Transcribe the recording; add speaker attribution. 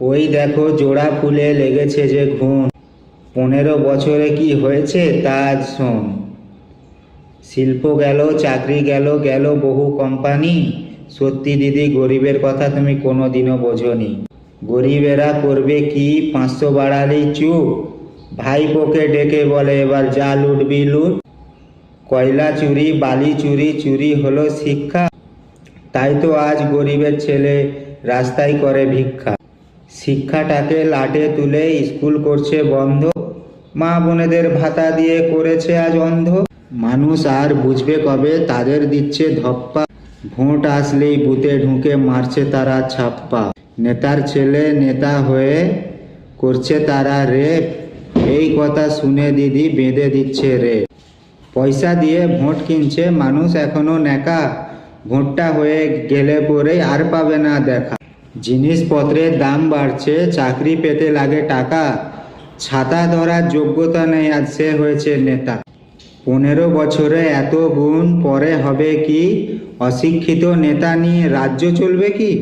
Speaker 1: ওই দেখো জোড়া ফুলে লেগেছে যে ঘুণ, 15 বছরে কি হয়েছে তা আজ শোন। শিল্প গেল, চাকরি গেল, গেল বহু কোম্পানি। সত্যি দিদি, গরিবের কথা তুমি কোনোদিনও বোঝোনি। গরিবেরা করবে কি, 500 বাড়ালেই চুপ। ভাইপোকে ডেকে বলে এবার যা লুটবি লুট। কয়লা চুরি, বালি চুরি, চুরি হলো শিক্ষা। তাই তো আজ গরিবের ছেলে রাস্তায় করে ভিক্ষা। শিক্ষাটাকে লাটে তুলে স্কুল করছে বন্ধ, মা বোনেদের ভাতা দিয়ে করেছে আজ অন্ধ। মানুষ আর বুঝবে কবে, তাদের দিচ্ছে ধপ্পা। ভোট আসলেই বুথে ঢুকে মারছে তারা ছাপ্পা। নেতার ছেলে নেতা হয়ে করছে তারা রেপ। এই কথা শুনে দিদি বেঁধে দিচ্ছে রে। পয়সা দিয়ে ভোট কিনছে মানুষ এখনো নেকা। ভোটটা হয়ে গেলে পরে আর পাবে না দেখা। জিনিসপত্রের দাম বাড়ছে, চাকরি পেতে লাগে টাকা। ছাতা ধরার যোগ্যতা নেই আজ সে হয়েছে নেতা। 15 বছরে এত গুণ, পরে হবে কি? অশিক্ষিত নেতা নিয়ে রাজ্য চলবে কি?